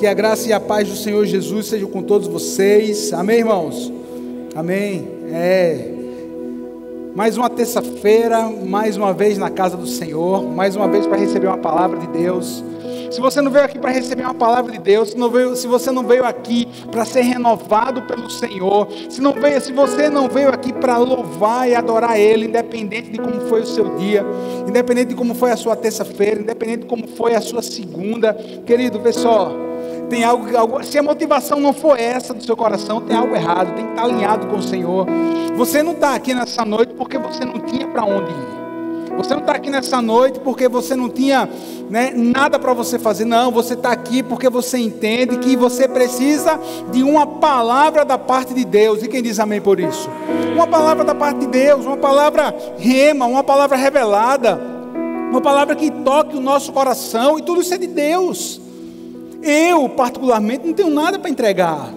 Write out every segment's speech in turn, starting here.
Que a graça e a paz do Senhor Jesus sejam com todos vocês. Amém, irmãos? Amém. Mais uma terça-feira, mais uma vez na casa do Senhor, mais uma vez para receber uma palavra de Deus. Se você não veio aqui para receber uma palavra de Deus, se você não veio aqui para ser renovado pelo Senhor, se você não veio aqui para louvar e adorar Ele, independente de como foi o seu dia, independente de como foi a sua terça-feira, independente de como foi a sua segunda, querido, vê só, tem algo, se a motivação não for essa do seu coração, tem algo errado, tem que estar alinhado com o Senhor. Você não está aqui nessa noite porque você não tinha para onde ir. Você não está aqui nessa noite porque você não tinha nada para você fazer. Não, você está aqui porque você entende que você precisa de uma palavra da parte de Deus. E quem diz amém por isso? Uma palavra da parte de Deus, uma palavra rema, uma palavra revelada, uma palavra que toque o nosso coração, e tudo isso é de Deus. Eu, particularmente, não tenho nada para entregar.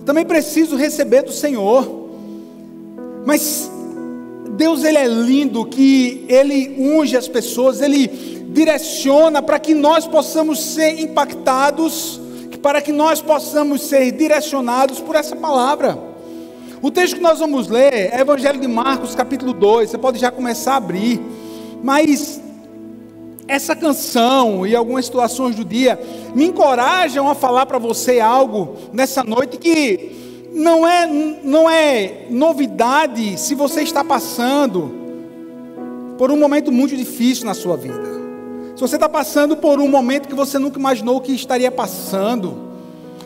Também preciso receber do Senhor. Mas Deus, Ele é lindo, que Ele unge as pessoas, Ele direciona para que nós possamos ser impactados, para que nós possamos ser direcionados por essa palavra. O texto que nós vamos ler é Evangelho de Marcos, capítulo 2, você pode já começar a abrir, mas essa canção e algumas situações do dia me encorajam a falar para você algo nessa noite que não é novidade se você está passando por um momento muito difícil na sua vida. Se você está passando por um momento que você nunca imaginou que estaria passando.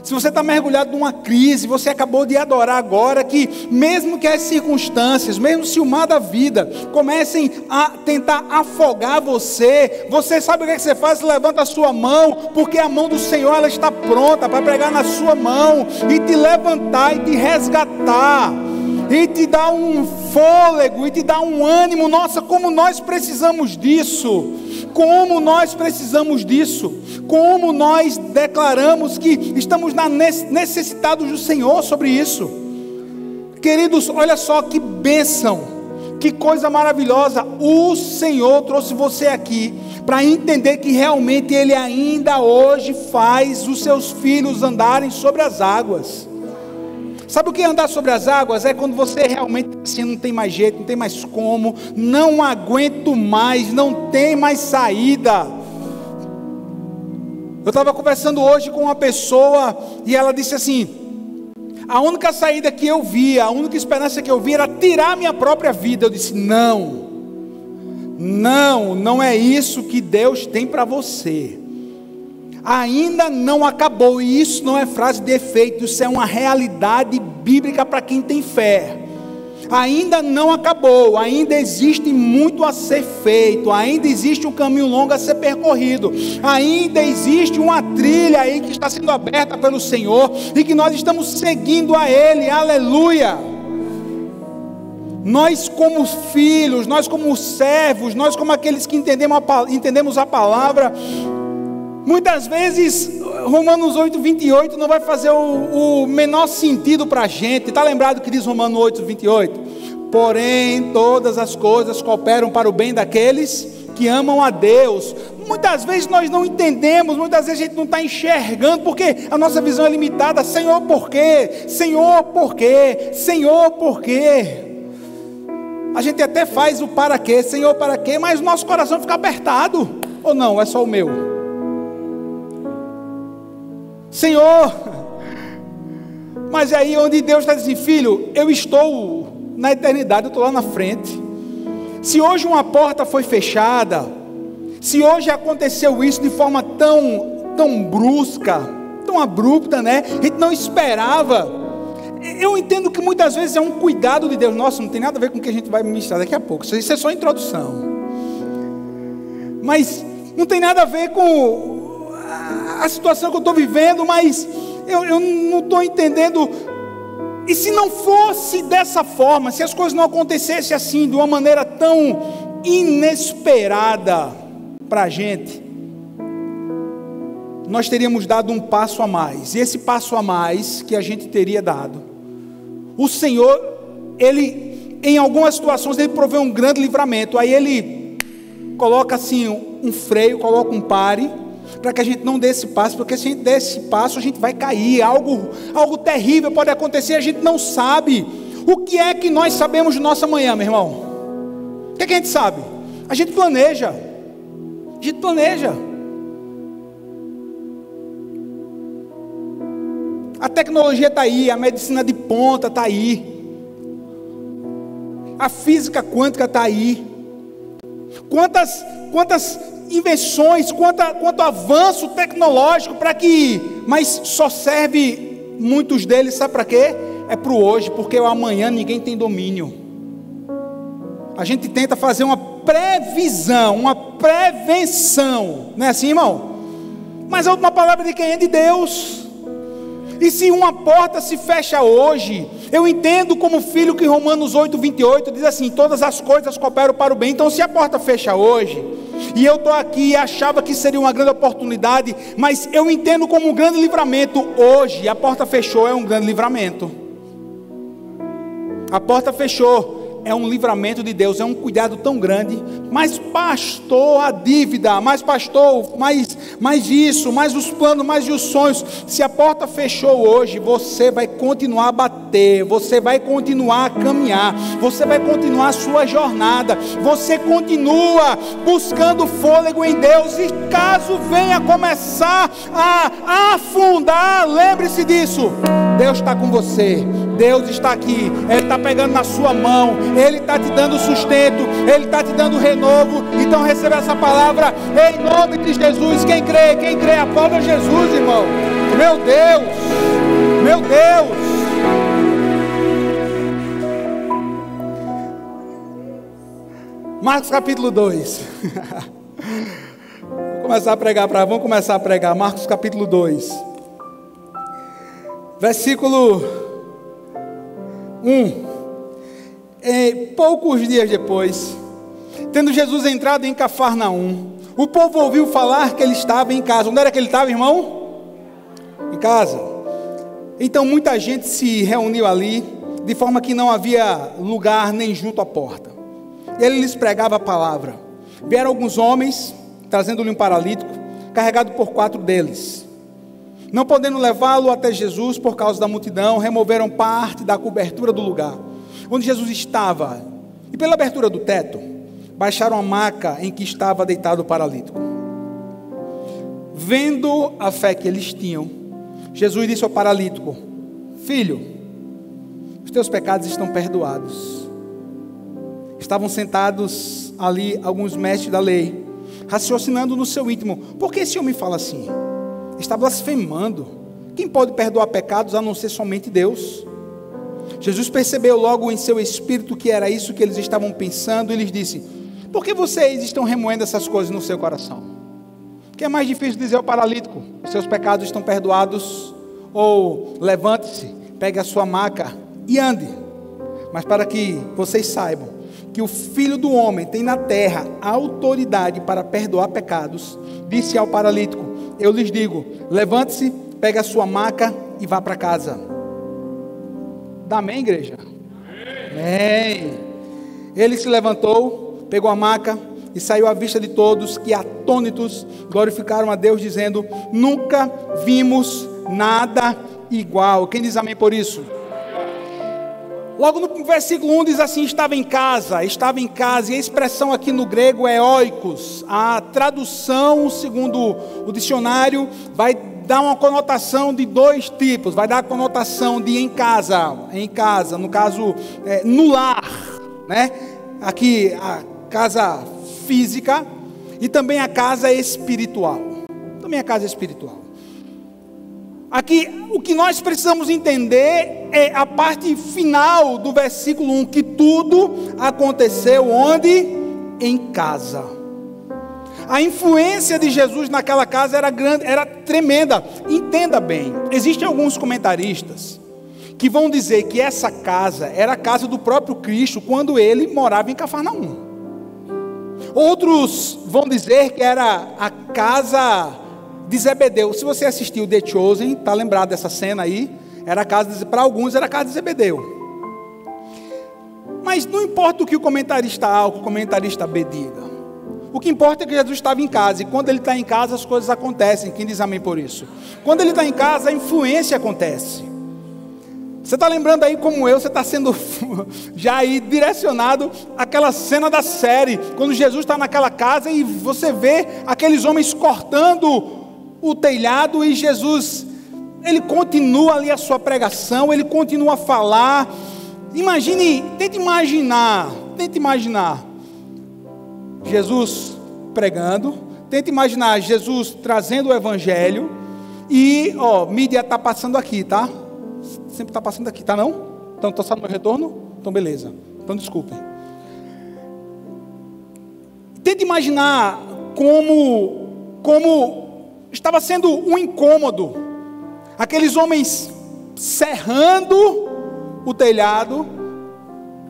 Se você está mergulhado numa crise, você acabou de adorar agora que mesmo que as circunstâncias, mesmo se o mar da vida comecem a tentar afogar você, você sabe o que você faz? Você levanta a sua mão, porque a mão do Senhor ela está pronta para pegar na sua mão e te levantar e te resgatar, e te dar um fôlego, e te dar um ânimo. Nossa, como nós precisamos disso! Como nós precisamos disso, como nós declaramos que estamos necessitados do Senhor sobre isso. Queridos, olha só que bênção, que coisa maravilhosa. O Senhor trouxe você aqui para entender que realmente Ele ainda hoje faz os seus filhos andarem sobre as águas. Sabe o que é andar sobre as águas? É quando você realmente assim, não tem mais jeito, não tem mais como, não aguento mais, não tem mais saída. Eu estava conversando hoje com uma pessoa e ela disse assim: a única saída que eu via, a única esperança que eu via era tirar a minha própria vida. Eu disse: não é isso que Deus tem para você. Ainda não acabou, e isso não é frase de efeito, isso é uma realidade bíblica para quem tem fé. Ainda não acabou, ainda existe muito a ser feito, ainda existe um caminho longo a ser percorrido, ainda existe uma trilha aí que está sendo aberta pelo Senhor, e que nós estamos seguindo a Ele, aleluia. Nós como filhos, nós como servos, nós como aqueles que entendemos a palavra, muitas vezes Romanos 8:28 não vai fazer o menor sentido para a gente. Está lembrado que diz Romanos 8:28? Porém todas as coisas cooperam para o bem daqueles que amam a Deus. Muitas vezes nós não entendemos, muitas vezes a gente não está enxergando, porque a nossa visão é limitada. Senhor, por quê? Senhor, por quê? Senhor, por quê? A gente até faz o para quê, Senhor, para quê, mas o nosso coração fica apertado. Ou não, é só o meu? Senhor, mas é aí onde Deus está dizendo: filho, eu estou na eternidade, eu estou lá na frente. Se hoje uma porta foi fechada, se hoje aconteceu isso de forma tão brusca, tão abrupta, a gente não esperava. Eu entendo que muitas vezes é um cuidado de Deus. Nossa, não tem nada a ver com o que a gente vai ministrar daqui a pouco, isso é só introdução. Mas não tem nada a ver com a situação que eu estou vivendo, mas eu não estou entendendo. E se não fosse dessa forma, se as coisas não acontecessem assim, de uma maneira tão inesperada para a gente, nós teríamos dado um passo a mais. E esse passo a mais que a gente teria dado, o Senhor, Ele, em algumas situações, Ele provê um grande livramento. Aí Ele coloca assim um freio, coloca um pare, para que a gente não dê esse passo, porque se a gente der esse passo, a gente vai cair, algo terrível pode acontecer, a gente não sabe. O que é que nós sabemos de nossa manhã, meu irmão? O que é que a gente sabe? A gente planeja. A tecnologia está aí, a medicina de ponta está aí, a física quântica está aí. Quantas invenções, quanto avanço tecnológico mas só serve muitos deles, sabe para quê? É para o hoje, porque o amanhã ninguém tem domínio. A gente tenta fazer uma previsão, uma prevenção, não é assim, irmão? Mas a última palavra de quem é? De Deus. E se uma porta se fecha hoje, eu entendo como filho que Romanos 8:28 diz assim: todas as coisas cooperam para o bem. Então se a porta fecha hoje, e eu estou aqui e achava que seria uma grande oportunidade, mas eu entendo como um grande livramento. Hoje a porta fechou, é um grande livramento. A porta fechou, é um livramento de Deus, é um cuidado tão grande. Mas pastor, a dívida, mais pastor, mais isso, mais os planos, mais os sonhos. Se a porta fechou hoje, você vai continuar a bater, você vai continuar a caminhar, você vai continuar a sua jornada, você continua buscando fôlego em Deus. E caso venha começar a afundar, lembre-se disso, Deus está com você, Deus está aqui, Ele está pegando na sua mão, Ele está te dando sustento, Ele está te dando renovo. Então receba essa palavra em nome de Jesus. Quem crê, aplauda Jesus, irmão. Meu Deus. Marcos capítulo 2. Vamos começar a pregar. Marcos capítulo 2. Versículo 1. Poucos dias depois, tendo Jesus entrado em Cafarnaum, o povo ouviu falar que ele estava em casa. Onde era que ele estava, irmão? Em casa. Então muita gente se reuniu ali, de forma que não havia lugar nem junto à porta. Ele lhes pregava a palavra. Vieram alguns homens, trazendo-lhe um paralítico, carregado por 4 deles. Não podendo levá-lo até Jesus por causa da multidão, removeram parte da cobertura do lugar onde Jesus estava, e pela abertura do teto, baixaram a maca em que estava deitado o paralítico. Vendo a fé que eles tinham, Jesus disse ao paralítico: filho, os teus pecados estão perdoados. Estavam sentados ali alguns mestres da lei, raciocinando no seu íntimo: por que esse homem fala assim? Está blasfemando. Quem pode perdoar pecados a não ser somente Deus? Jesus percebeu logo em seu espírito que era isso que eles estavam pensando e lhes disse: por que vocês estão remoendo essas coisas no seu coração? O que é mais difícil dizer ao paralítico: os seus pecados estão perdoados, ou levante-se, pegue a sua maca e ande? Mas para que vocês saibam que o Filho do Homem tem na terra a autoridade para perdoar pecados, disse ao paralítico: eu lhes digo, levante-se, pegue a sua maca e vá para casa. Dá amém, igreja? Amém. Ele se levantou, pegou a maca e saiu à vista de todos, que atônitos glorificaram a Deus, dizendo: nunca vimos nada igual. Quem diz amém por isso? Logo no versículo 1 diz assim: estava em casa, e a expressão aqui no grego é oikos. A tradução, segundo o dicionário, vai dar uma conotação de 2 tipos. Vai dar a conotação de em casa, no caso, no lar, né? Aqui a casa física e também a casa espiritual. Aqui, o que nós precisamos entender é a parte final do versículo 1, que tudo aconteceu onde? Em casa. A influência de Jesus naquela casa era grande, era tremenda. Entenda bem, existem alguns comentaristas que vão dizer que essa casa era a casa do próprio Cristo quando ele morava em Cafarnaum. Outros vão dizer que era a casa de Zebedeu. Se você assistiu The Chosen, está lembrado dessa cena aí? Para alguns era a casa de Zebedeu. Mas não importa o que o comentarista A ou o comentarista B diga. O que importa é que Jesus estava em casa, e quando ele está em casa as coisas acontecem. Quem diz amém por isso? Quando ele está em casa, a influência acontece. Você está lembrando aí como eu, você está sendo já aí direcionado àquela cena da série, quando Jesus está naquela casa e você vê aqueles homens cortando o telhado, e Jesus, ele continua ali a sua pregação, ele continua a falar. Tente imaginar Jesus pregando, tente imaginar Jesus trazendo o evangelho, e mídia está passando aqui, tá? Sempre está passando aqui, tá não? Então estou só no meu retorno? Então beleza, então desculpem. Tente imaginar como estava sendo um incômodo, aqueles homens serrando o telhado,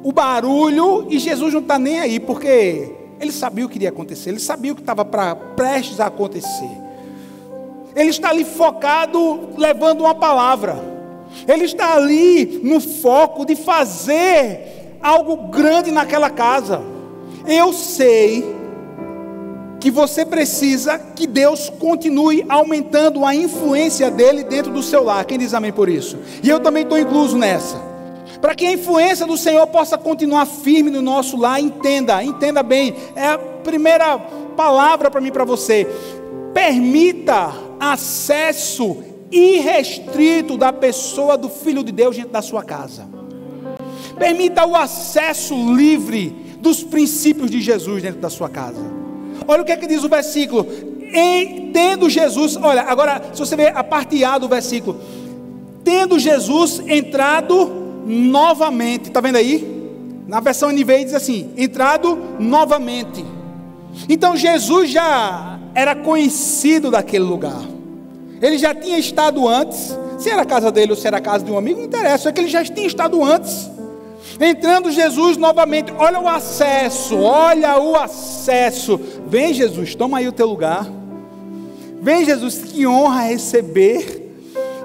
o barulho, e Jesus não está nem aí, porque ele sabia o que iria acontecer, ele sabia o que estava prestes a acontecer. Ele está ali focado, levando uma palavra. Ele está ali no foco de fazer algo grande naquela casa. Eu sei que você precisa que Deus continue aumentando a influência dele dentro do seu lar. Quem diz amém por isso? E eu também estou incluso nessa. Para que a influência do Senhor possa continuar firme no nosso lar, entenda bem. É a primeira palavra para mim e para você. Permita acesso irrestrito da pessoa do Filho de Deus dentro da sua casa. Permita o acesso livre dos princípios de Jesus dentro da sua casa. Olha o que é que diz o versículo. Tendo Jesus, olha, agora se você ver a parte A do versículo, tendo Jesus entrado novamente, está vendo aí? Na versão NVI diz assim, entrado novamente. Então Jesus já era conhecido daquele lugar. Ele já tinha estado antes. Se era a casa dele ou se era a casa de um amigo, não interessa, é que ele já tinha estado antes. Entrando Jesus novamente. Olha o acesso. Vem Jesus, toma aí o teu lugar. Vem Jesus, que honra receber.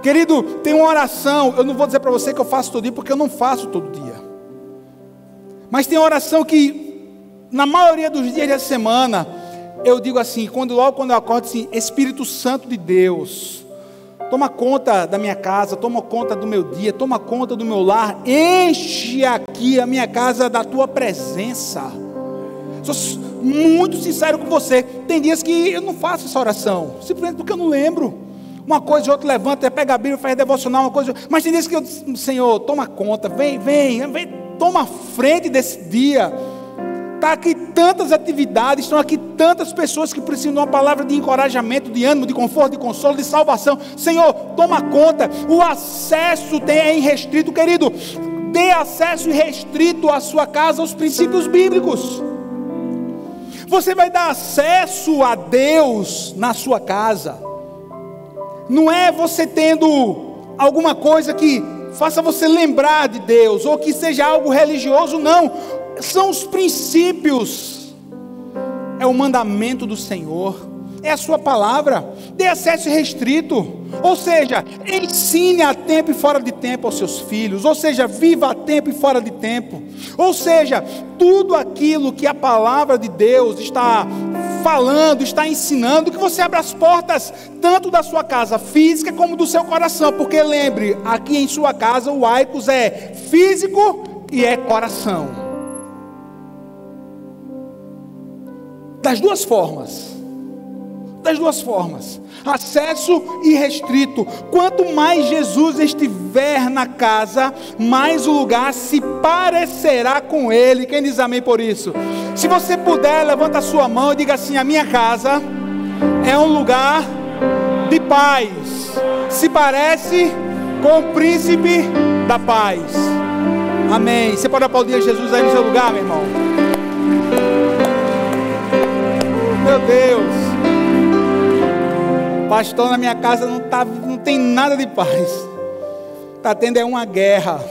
Querido, tem uma oração. Eu não vou dizer para você que eu faço todo dia, porque eu não faço todo dia. Mas tem uma oração que na maioria dos dias da semana eu digo assim, logo quando eu acordo assim, Espírito Santo de Deus, toma conta da minha casa, toma conta do meu dia, toma conta do meu lar, enche aqui a minha casa da tua presença. Sou muito sincero com você, tem dias que eu não faço essa oração, simplesmente porque eu não lembro. Uma coisa e outra levanta, pega a Bíblia, faz devocional, uma coisa, mas tem dias que eu digo, Senhor, toma conta, vem, toma a frente desse dia. Está aqui tantas atividades, estão aqui tantas pessoas que precisam de uma palavra de encorajamento, de ânimo, de conforto, de consolo, de salvação. Senhor, toma conta. O acesso é irrestrito, querido. Dê acesso irrestrito à sua casa aos princípios bíblicos. Você vai dar acesso a Deus na sua casa. Não é você tendo alguma coisa que faça você lembrar de Deus, ou que seja algo religioso, não. São os princípios, é o mandamento do Senhor, é a sua palavra. Dê acesso restrito, ou seja, ensine a tempo e fora de tempo aos seus filhos, ou seja, viva a tempo e fora de tempo, ou seja, tudo aquilo que a palavra de Deus está falando, está ensinando, que você abra as portas tanto da sua casa física como do seu coração, porque lembre, aqui em sua casa o oikos é físico e é coração. Das duas formas, acesso irrestrito. Quanto mais Jesus estiver na casa, mais o lugar se parecerá com Ele. Quem diz amém por isso? Se você puder, levanta a sua mão e diga assim, a minha casa é um lugar de paz, se parece com o príncipe da paz. Amém. Você pode aplaudir a Jesus aí no seu lugar, meu irmão? Meu Deus, pastor, na minha casa não tem nada de paz, está tendo uma guerra,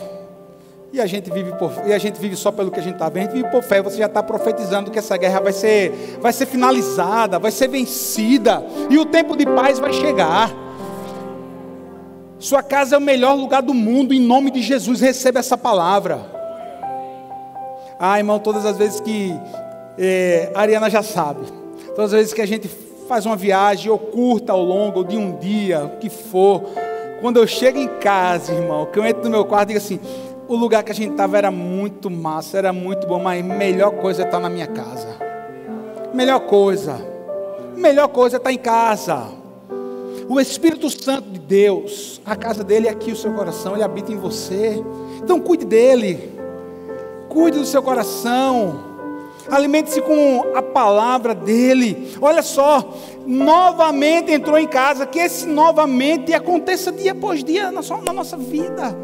e a gente vive só pelo que a gente está vendo, a gente vive por fé. Você já está profetizando que essa guerra vai ser finalizada, vai ser vencida, e o tempo de paz vai chegar. Sua casa é o melhor lugar do mundo, em nome de Jesus, receba essa palavra. Irmão, todas as vezes que A Ariana já sabe. Todas as vezes que a gente faz uma viagem, ou curta ao longo, ou de um dia, o que for, quando eu chego em casa, irmão, que eu entro no meu quarto e digo assim, o lugar que a gente estava era muito massa, era muito bom, mas a melhor coisa é estar na minha casa. Melhor coisa é estar em casa. O Espírito Santo de Deus, a casa dele é aqui, o seu coração, ele habita em você. Então cuide dele, cuide do seu coração, alimente-se com a palavra dele. Olha só, novamente entrou em casa, que esse novamente aconteça dia após dia na nossa vida,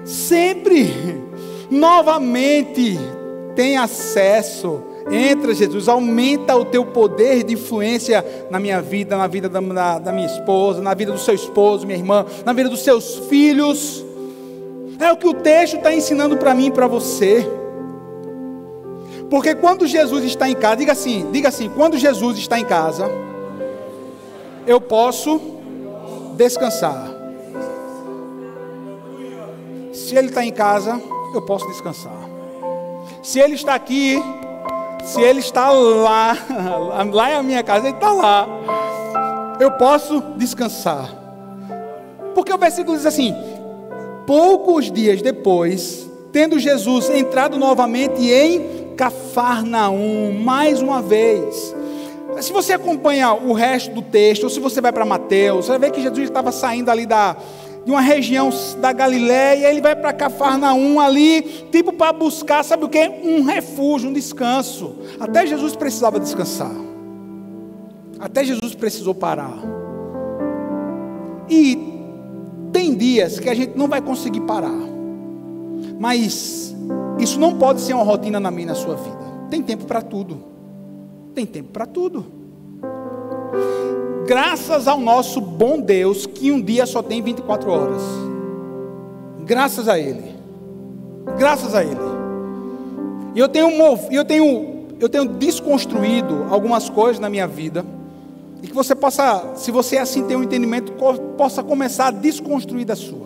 sempre, novamente, tem acesso. Entra, Jesus, aumenta o teu poder de influência na minha vida, na vida da minha esposa, na vida do seu esposo, minha irmã, na vida dos seus filhos. É o que o texto está ensinando para mim e para você. Porque quando Jesus está em casa, diga assim, quando Jesus está em casa, eu posso descansar. Se Ele está em casa, eu posso descansar. Se Ele está aqui, se Ele está lá, lá é a minha casa, Ele está lá, eu posso descansar. Porque o versículo diz assim, poucos dias depois, tendo Jesus entrado novamente em Cafarnaum, mais uma vez. Se você acompanha o resto do texto, ou se você vai para Mateus, você vai ver que Jesus estava saindo ali de uma região da Galileia, ele vai para Cafarnaum ali, tipo para buscar, sabe o que? Um refúgio, um descanso. Até Jesus precisava descansar. Até Jesus precisou parar. E tem dias que a gente não vai conseguir parar. Mas isso não pode ser uma rotina na minha e na sua vida. Tem tempo para tudo. Tem tempo para tudo. Graças ao nosso bom Deus, que um dia só tem 24 horas. Graças a Ele. Graças a Ele. E eu tenho desconstruído algumas coisas na minha vida. E que você possa, se você assim tem um entendimento, possa começar a desconstruir da sua.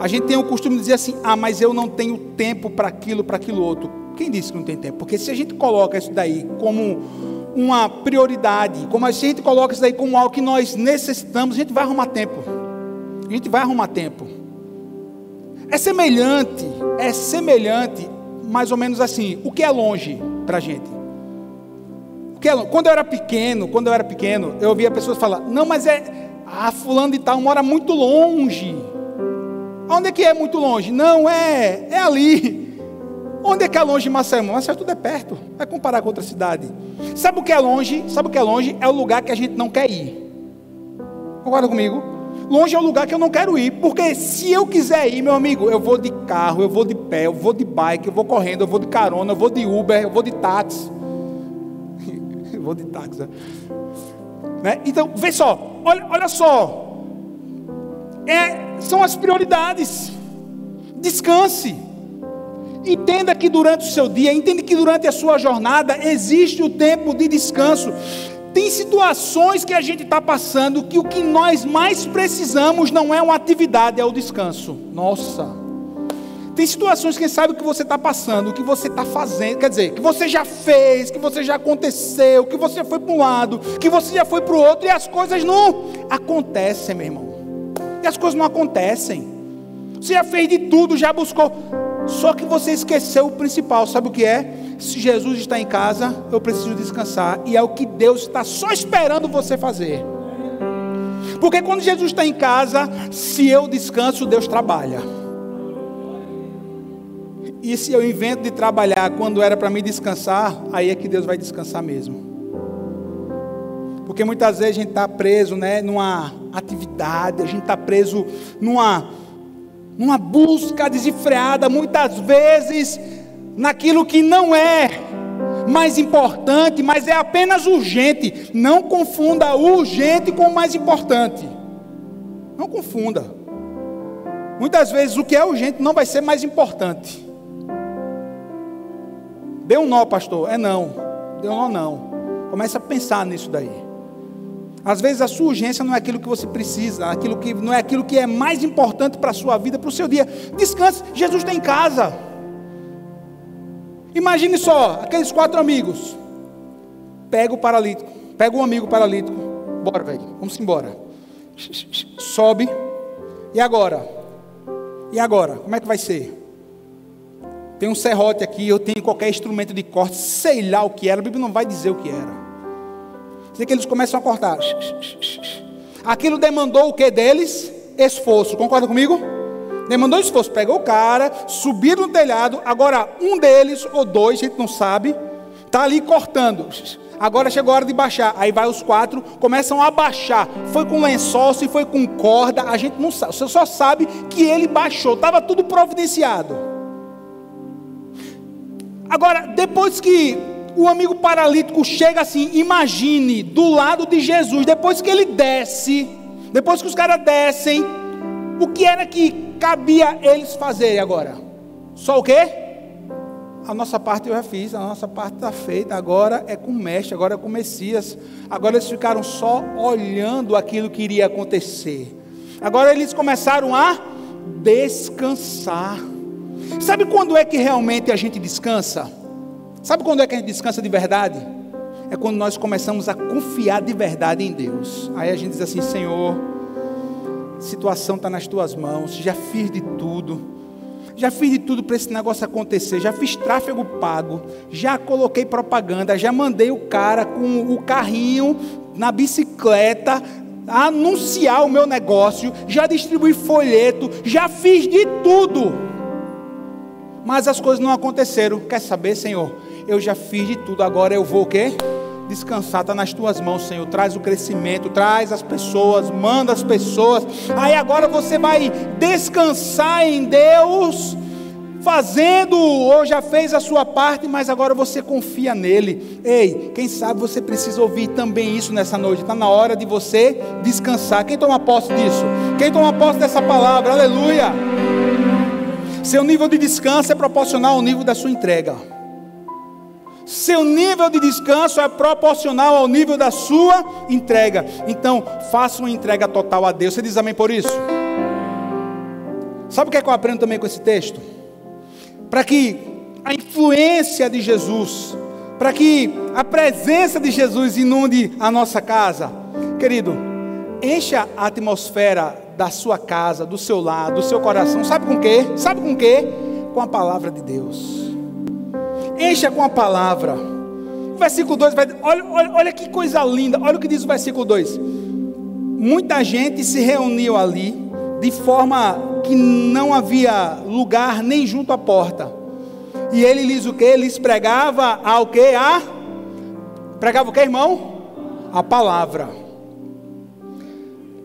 A gente tem o costume de dizer assim, mas eu não tenho tempo para aquilo outro. Quem disse que não tem tempo? Porque se a gente coloca isso daí como uma prioridade, como a gente coloca isso daí como algo que nós necessitamos, a gente vai arrumar tempo. A gente vai arrumar tempo. É semelhante, mais ou menos assim, o que é longe para a gente? Quando eu era pequeno, eu ouvia pessoas falar, não, mas fulano de tal mora muito longe. Onde é que é muito longe? Não, é ali. Onde é que é longe de Maceió? Maceió tudo é perto. Vai comparar com outra cidade. Sabe o que é longe? É o lugar que a gente não quer ir. Concorda comigo? Longe é o lugar que eu não quero ir. Porque se eu quiser ir, meu amigo, eu vou de carro, eu vou de pé, eu vou de bike, eu vou correndo, eu vou de carona, eu vou de Uber, eu vou de táxi. Eu vou de táxi. Né? Então, vê só. Olha só. São as prioridades. Descanse. Entenda que durante o seu dia, entenda que durante a sua jornada existe o tempo de descanso. Tem situações que a gente está passando que o que nós mais precisamos não é uma atividade, é o descanso. Nossa! Tem situações, quem sabe, que você está passando, o que você está fazendo, quer dizer, que você já fez, que você já aconteceu, que você foi para um lado, que você já foi para o outro, e as coisas não acontecem, meu irmão. E as coisas não acontecem. Você já fez de tudo, já buscou. Só que você esqueceu o principal, sabe o que é? Se Jesus está em casa, eu preciso descansar. E é o que Deus está só esperando você fazer. Porque quando Jesus está em casa, se eu descanso, Deus trabalha. E se eu invento de trabalhar quando era para mim descansar, aí é que Deus vai descansar mesmo. Porque muitas vezes a gente está preso, né, numa atividade, a gente está preso numa busca desenfreada, muitas vezes naquilo que não é mais importante, mas é apenas urgente. Não confunda urgente com o mais importante. Não confunda. Muitas vezes o que é urgente não vai ser mais importante. Deu um nó, pastor? Não. Deu um nó não. Comece a pensar nisso daí. Às vezes a sua urgência não é aquilo que você precisa, não é aquilo que é mais importante para a sua vida, para o seu dia. Descanse, Jesus está em casa. Imagine só, aqueles 4 amigos. Pega o paralítico, pega um amigo paralítico. Bora, velho, vamos embora. Sobe. E agora? E agora? Como é que vai ser? Tem um serrote aqui, eu tenho qualquer instrumento de corte, sei lá o que era, a Bíblia não vai dizer o que era. Sei que eles começam a cortar. Aquilo demandou o que deles? Esforço, concorda comigo? Demandou esforço, pegou o cara, subiram no telhado, agora um deles, ou 2, a gente não sabe, está ali cortando. Agora chegou a hora de baixar, aí vai os 4, começam a baixar, foi com lençol, se foi com corda, a gente não sabe, você só sabe que ele baixou, estava tudo providenciado. Agora, depois que o amigo paralítico chega assim, imagine, do lado de Jesus, depois que ele desce, depois que os caras descem, o que era que cabia eles fazerem agora? Só o quê? A nossa parte eu já fiz, a nossa parte está feita, agora é com o mestre, agora é com o Messias. Agora eles ficaram só olhando aquilo que iria acontecer. Agora eles começaram a descansar. Sabe quando é que realmente a gente descansa? Sabe quando é que a gente descansa de verdade? É quando nós começamos a confiar de verdade em Deus. Aí a gente diz assim: Senhor, a situação está nas tuas mãos, já fiz de tudo. Já fiz de tudo para esse negócio acontecer, já fiz tráfego pago, já coloquei propaganda, já mandei o cara com o carrinho na bicicleta anunciar o meu negócio, já distribuí folheto, já fiz de tudo, mas as coisas não aconteceram. Quer saber, Senhor? Eu já fiz de tudo, agora eu vou o quê? Descansar, está nas tuas mãos, Senhor. Traz o crescimento, traz as pessoas, manda as pessoas. Aí agora você vai descansar em Deus, fazendo, ou já fez a sua parte, mas agora você confia nele. Ei, quem sabe você precisa ouvir também isso nessa noite. Está na hora de você descansar. Quem toma posse disso? Quem toma posse dessa palavra? Aleluia! Seu nível de descanso é proporcional ao nível da sua entrega. Seu nível de descanso é proporcional ao nível da sua entrega. Então, faça uma entrega total a Deus. Você diz amém por isso? Sabe o que é que eu aprendo também com esse texto? Para que a influência de Jesus, para que a presença de Jesus inunde a nossa casa. Querido, encha a atmosfera da sua casa, do seu lar, do seu coração. Sabe com quê? Sabe com quê? Com a palavra de Deus. Encha com a palavra. O versículo 2 vai, olha que coisa linda. Olha o que diz o versículo 2. Muita gente se reuniu ali, de forma que não havia lugar nem junto à porta. E ele lhes o quê? Lhes pregava ao quê? Pregava o quê, irmão? A palavra.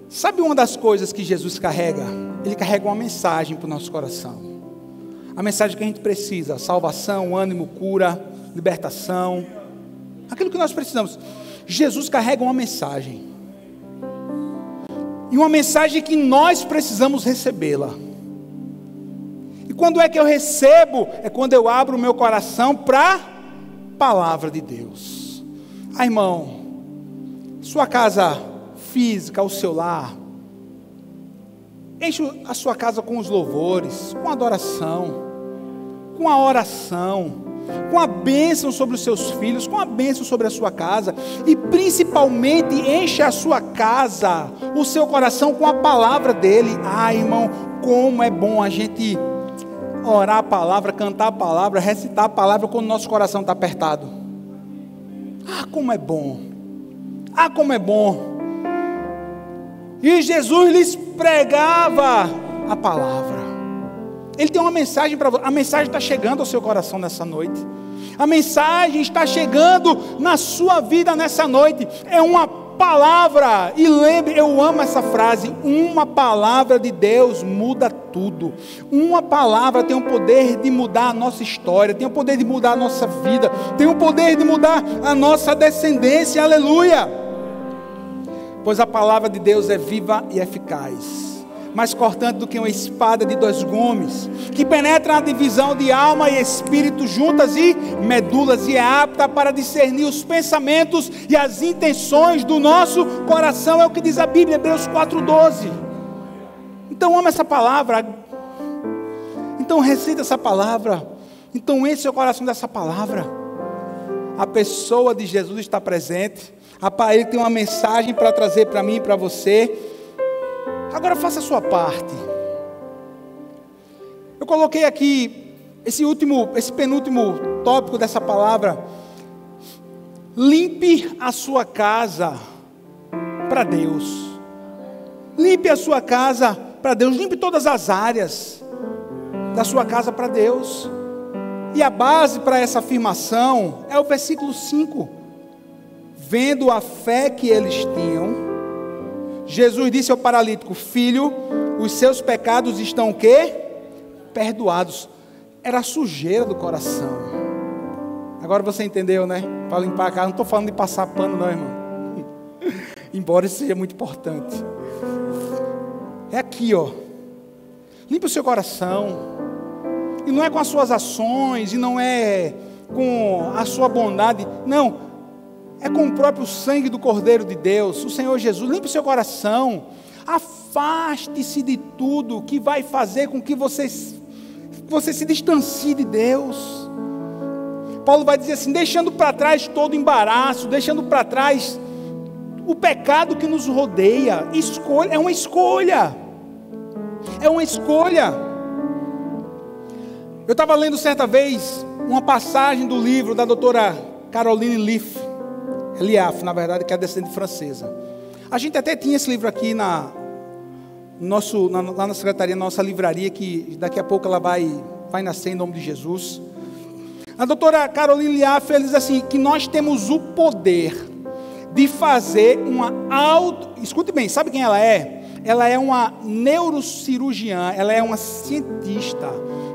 Sabe uma das coisas que Jesus carrega? Ele carrega uma mensagem para o nosso coração. A mensagem que a gente precisa: salvação, ânimo, cura, libertação, aquilo que nós precisamos. Jesus carrega uma mensagem, e uma mensagem que nós precisamos recebê-la. E quando é que eu recebo? É quando eu abro o meu coração para a palavra de Deus. Irmão, sua casa física, o seu lar, enche a sua casa com os louvores, com adoração, com a oração, com a bênção sobre os seus filhos, com a bênção sobre a sua casa, e principalmente enche a sua casa, o seu coração com a palavra dele. Irmão, como é bom a gente orar a palavra, cantar a palavra, recitar a palavra quando o nosso coração está apertado. Como é bom, como é bom. E Jesus lhes pregava a palavra. Ele tem uma mensagem para você. A mensagem está chegando ao seu coração nessa noite. A mensagem está chegando na sua vida nessa noite. É uma palavra. E lembre, eu amo essa frase: uma palavra de Deus muda tudo. Uma palavra tem o poder de mudar a nossa história, tem o poder de mudar a nossa vida, tem o poder de mudar a nossa descendência. Aleluia! Pois a palavra de Deus é viva e eficaz, mais cortante do que uma espada de 2 gumes, que penetra na divisão de alma e espírito, juntas e medulas, e é apta para discernir os pensamentos e as intenções do nosso coração. É o que diz a Bíblia, Hebreus 4:12. Então ama essa palavra, então recita essa palavra, Então enche seu coração dessa palavra. A pessoa de Jesus está presente. Ele tem uma mensagem para trazer para mim e para você. Agora faça a sua parte. Eu coloquei aqui esse penúltimo tópico dessa palavra. Limpe a sua casa para Deus. Limpe a sua casa para Deus. Limpe todas as áreas da sua casa para Deus. E a base para essa afirmação é o versículo 5. Vendo a fé que eles tinham, Jesus disse ao paralítico: filho, os seus pecados estão o quê? Perdoados. Era a sujeira do coração. Agora você entendeu, né? Para limpar a casa. Não estou falando de passar pano não, irmão. Embora isso seja muito importante. É aqui, ó. Limpe o seu coração. E não é com as suas ações, e não é com a sua bondade. Não. É com o próprio sangue do Cordeiro de Deus, o Senhor Jesus. Limpe o seu coração. Afaste-se de tudo que vai fazer com que você se distancie de Deus. Paulo vai dizer assim: deixando para trás todo embaraço, deixando para trás o pecado que nos rodeia. É uma escolha. É uma escolha. Eu estava lendo certa vez uma passagem do livro da doutora Caroline Leaf, na verdade, que é descendente francesa. A gente até tinha esse livro aqui lá na secretaria, na nossa livraria, que daqui a pouco ela vai nascer em nome de Jesus. A doutora Caroline Leaf, ela diz assim, que nós temos o poder de fazer escute bem, sabe quem ela é? Ela é uma neurocirurgiã, ela é uma cientista,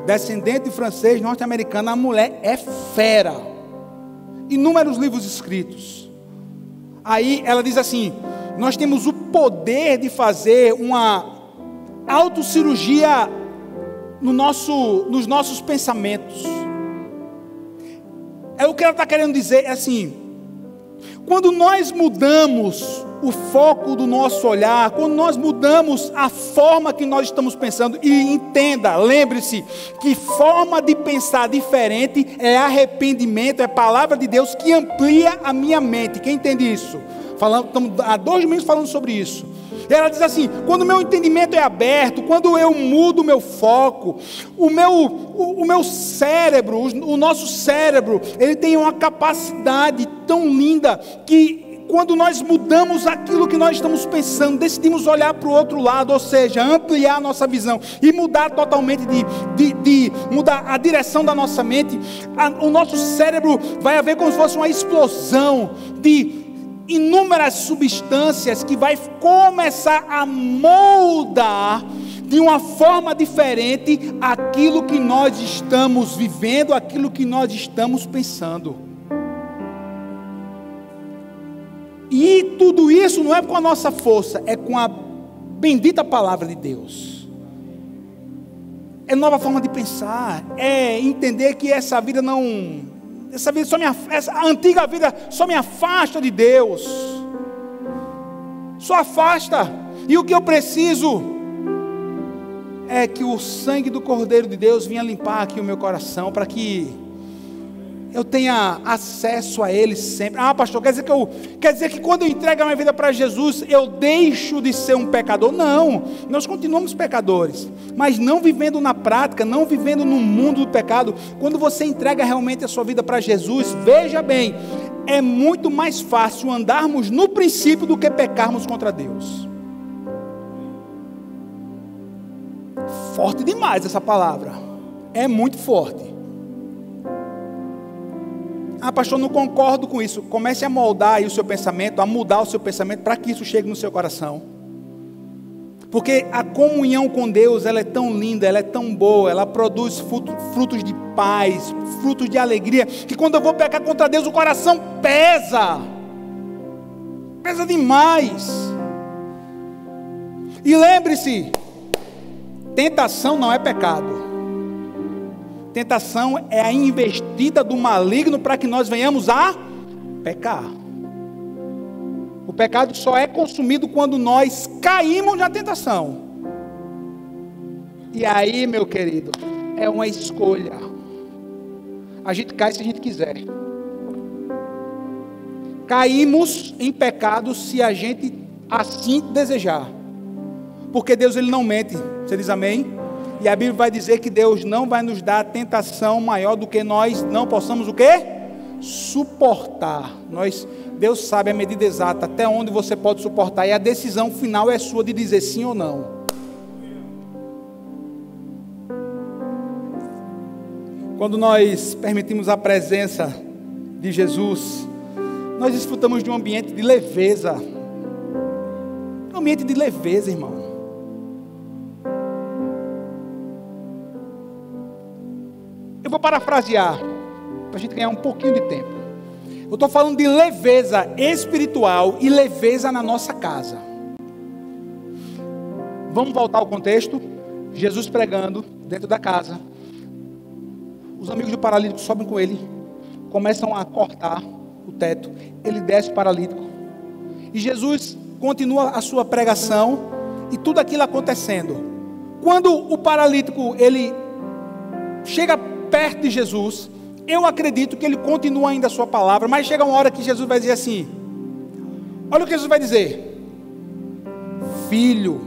descendente de francês, norte-americana. A mulher é fera. Inúmeros livros escritos. Aí ela diz assim: nós temos o poder de fazer uma autocirurgia nos nossos pensamentos. O que ela está querendo dizer é assim: quando nós mudamos o foco do nosso olhar, quando nós mudamos a forma que nós estamos pensando, e entenda, lembre-se, que forma de pensar diferente é arrependimento, é palavra de Deus que amplia a minha mente. Quem entende isso? Estamos há 2 meses falando sobre isso. Ela diz assim: quando o meu entendimento é aberto, quando eu mudo o meu foco, o meu cérebro, o nosso cérebro, ele tem uma capacidade tão linda que quando nós mudamos aquilo que nós estamos pensando, decidimos olhar para o outro lado, ou seja, ampliar a nossa visão e mudar totalmente, mudar a direção da nossa mente, o nosso cérebro vai haver como se fosse uma explosão de inúmeras substâncias que vai começar a moldar de uma forma diferente aquilo que nós estamos vivendo, aquilo que nós estamos pensando. E tudo isso não é com a nossa força, é com a bendita palavra de Deus. É nova forma de pensar, é entender que essa vida essa antiga vida só me afasta de Deus, só afasta. E o que eu preciso é que o sangue do Cordeiro de Deus venha limpar aqui o meu coração, para que eu tenha acesso a Ele sempre. Ah, pastor, quer dizer que quando eu entrego a minha vida para Jesus, eu deixo de ser um pecador? Não, nós continuamos pecadores, mas não vivendo na prática, não vivendo no mundo do pecado. Quando você entrega realmente a sua vida para Jesus, veja bem, é muito mais fácil andarmos no princípio do que pecarmos contra Deus. Forte demais essa palavra, é muito forte. Ah, pastor, não concordo com isso. Comece a moldar aí o seu pensamento, a mudar o seu pensamento, para que isso chegue no seu coração. Porque a comunhão com Deus, ela é tão linda, ela é tão boa, ela produz frutos de paz, frutos de alegria, que quando eu vou pecar contra Deus, o coração pesa demais. E lembre-se, tentação não é pecado. Tentação é a investida do maligno para que nós venhamos a pecar. O pecado só é consumido quando nós caímos na tentação. E aí, meu querido, é uma escolha. A gente cai se a gente quiser. Caímos em pecado se a gente assim desejar. Porque Deus, ele não mente. Você diz amém? E a Bíblia vai dizer que Deus não vai nos dar tentação maior do que nós não possamos o quê? Suportar. Deus sabe a medida exata até onde você pode suportar. E a decisão final é sua de dizer sim ou não. Quando nós permitimos a presença de Jesus, nós desfrutamos de um ambiente de leveza. Um ambiente de leveza, irmão. Eu vou parafrasear, para a gente ganhar um pouquinho de tempo. Eu estou falando de leveza espiritual e leveza na nossa casa. Vamos voltar ao contexto. Jesus pregando dentro da casa. Os amigos do paralítico sobem com ele, começam a cortar o teto, ele desce o paralítico, e Jesus continua a sua pregação, e tudo aquilo acontecendo. Quando o paralítico, ele chega perto de Jesus, eu acredito que ele continua ainda a sua palavra, mas chega uma hora que Jesus vai dizer assim, olha o que Jesus vai dizer, filho,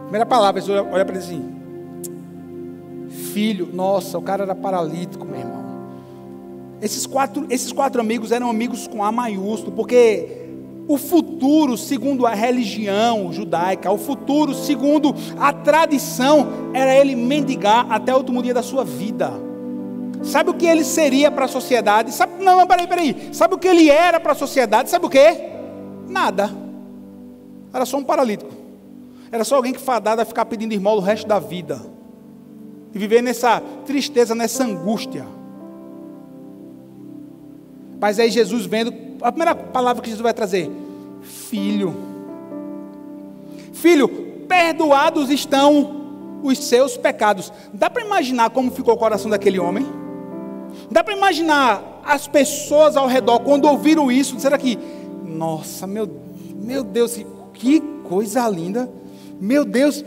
primeira palavra, Jesus olha para ele assim, filho, nossa, o cara era paralítico, meu irmão. Esses quatro amigos eram amigos com A maiúsculo, porque o futuro, segundo a religião judaica, o futuro, segundo a tradição, era ele mendigar até o último dia da sua vida. Sabe o que ele seria para a sociedade? Peraí. Sabe o que ele era para a sociedade? Sabe o que? Nada. Era só um paralítico. Era só alguém que fadado a ficar pedindo esmola o resto da vida. E viver nessa tristeza, nessa angústia. Mas aí Jesus vendo, a primeira palavra que Jesus vai trazer, filho, perdoados estão os seus pecados. Dá para imaginar como ficou o coração daquele homem? Dá para imaginar as pessoas ao redor, quando ouviram isso, disseram aqui, nossa, meu Deus, que coisa linda, meu Deus,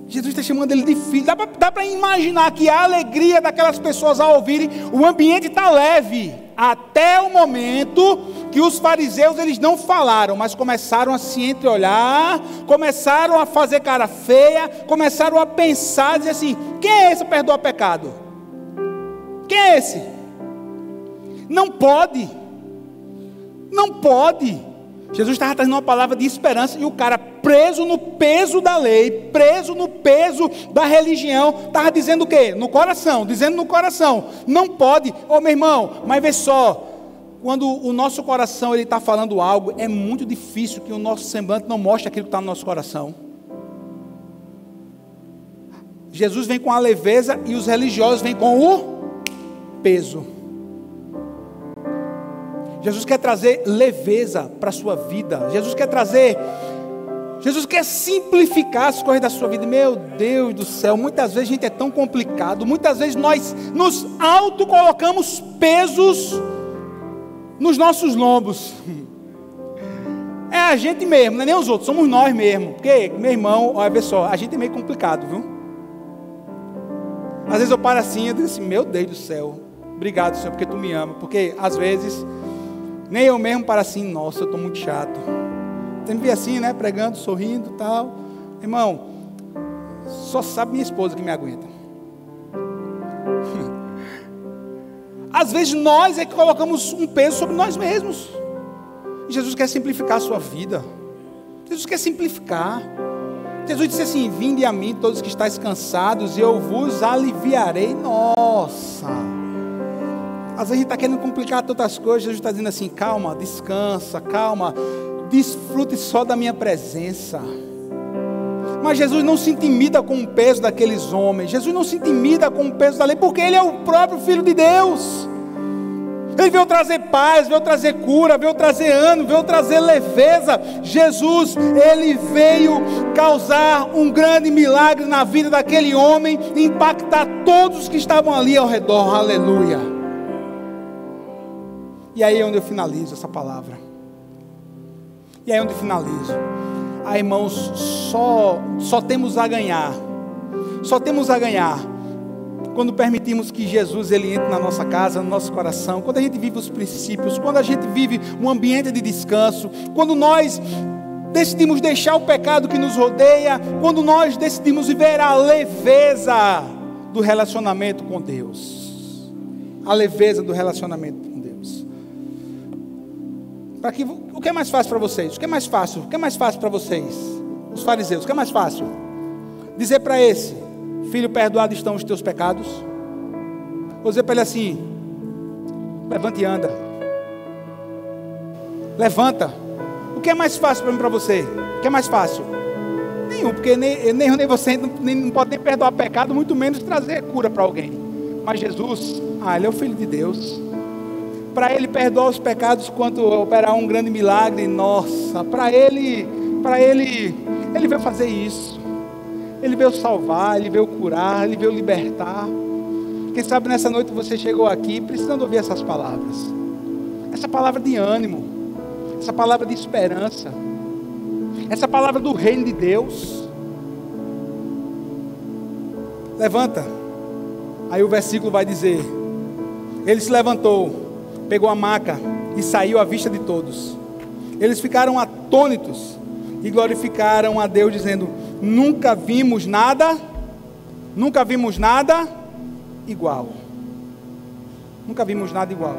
Jesus está chamando ele de filho. Dá para imaginar que a alegria daquelas pessoas ao ouvirem, o ambiente está leve, até o momento que os fariseus, eles não falaram, mas começaram a se entreolhar, começaram a fazer cara feia, começaram a pensar, dizer assim, quem é esse que perdoa pecado? Quem é esse? Não pode. Jesus estava trazendo uma palavra de esperança, e o cara preso no peso da lei, preso no peso da religião, estava dizendo o quê? Dizendo no coração, não pode. Meu irmão, mas vê só, quando o nosso coração está falando algo, é muito difícil que o nosso semblante não mostre aquilo que está no nosso coração. Jesus vem com a leveza e os religiosos vêm com o peso. Jesus quer trazer leveza para a sua vida. Jesus quer simplificar as coisas da sua vida. Meu Deus do céu, muitas vezes a gente é tão complicado. Muitas vezes nós nos autocolocamos pesos nos nossos lombos. É a gente mesmo, não é nem os outros, somos nós mesmo. Porque, meu irmão, olha, vê só, a gente é meio complicado, viu? Às vezes eu paro assim, eu digo assim, meu Deus do céu, obrigado, Senhor, porque Tu me ama. Porque às vezes nem eu mesmo paro assim, nossa, eu estou muito chato. Você me vê assim, né, pregando, sorrindo e tal. Irmão, só sabe minha esposa que me aguenta. Às vezes nós é que colocamos um peso sobre nós mesmos. Jesus quer simplificar a sua vida. Jesus quer simplificar. Jesus disse assim, vinde a mim todos que estáis cansados e eu vos aliviarei. Nossa! Às vezes a gente está querendo complicar tantas coisas. Jesus está dizendo assim, calma, descansa, calma, desfrute só da minha presença. Mas Jesus não se intimida com o peso daqueles homens. Jesus não se intimida com o peso da lei, porque Ele é o próprio Filho de Deus. Ele veio trazer paz, veio trazer cura, veio trazer ânimo, veio trazer leveza. Jesus, Ele veio causar um grande milagre na vida daquele homem, impactar todos que estavam ali ao redor. Aleluia. E aí é onde eu finalizo essa palavra. E aí é onde eu finalizo. Irmãos, só temos a ganhar. Só temos a ganhar quando permitimos que Jesus ele entre na nossa casa, no nosso coração, quando a gente vive os princípios, quando a gente vive um ambiente de descanso, quando nós decidimos deixar o pecado que nos rodeia, quando nós decidimos viver a leveza do relacionamento com Deus. A leveza do relacionamento com Deus. O que é mais fácil para vocês? O que é mais fácil? O que é mais fácil para vocês? Os fariseus, o que é mais fácil? Dizer para esse: filho, perdoado estão os teus pecados. Vou dizer para ele assim: levanta e anda. Levanta. O que é mais fácil para mim e para você? O que é mais fácil? Nenhum, porque nem você não pode nem perdoar pecado, muito menos trazer cura para alguém. Mas Jesus, ele é o Filho de Deus. Para ele perdoar os pecados quanto operar um grande milagre, nossa, para ele veio fazer isso. Ele veio salvar, ele veio curar, ele veio libertar. Quem sabe nessa noite você chegou aqui precisando ouvir essas palavras. Essa palavra de ânimo, essa palavra de esperança, essa palavra do reino de Deus. Levanta. Aí o versículo vai dizer: ele se levantou, pegou a maca e saiu à vista de todos. Eles ficaram atônitos e glorificaram a Deus, dizendo: nunca vimos nada igual. Nunca vimos nada igual.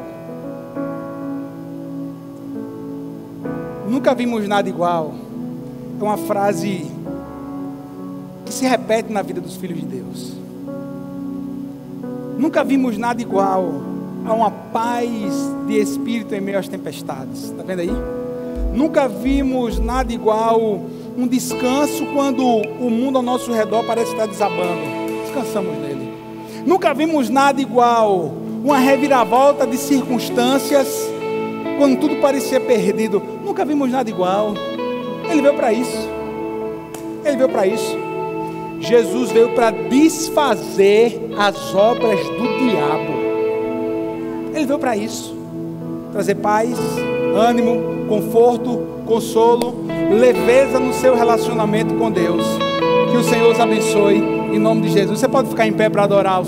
Nunca vimos nada igual. É uma frase que se repete na vida dos filhos de Deus. Nunca vimos nada igual a uma paz de espírito em meio às tempestades. Está vendo aí? Nunca vimos nada igual um descanso quando o mundo ao nosso redor parece estar desabando. Descansamos nele. Nunca vimos nada igual uma reviravolta de circunstâncias quando tudo parecia perdido. Nunca vimos nada igual. Ele veio para isso. Ele veio para isso. Jesus veio para desfazer as obras do diabo. Ele veio para isso. Trazer paz, ânimo, conforto, consolo, leveza no seu relacionamento com Deus. Que o Senhor os abençoe em nome de Jesus. Você pode ficar em pé para adorar.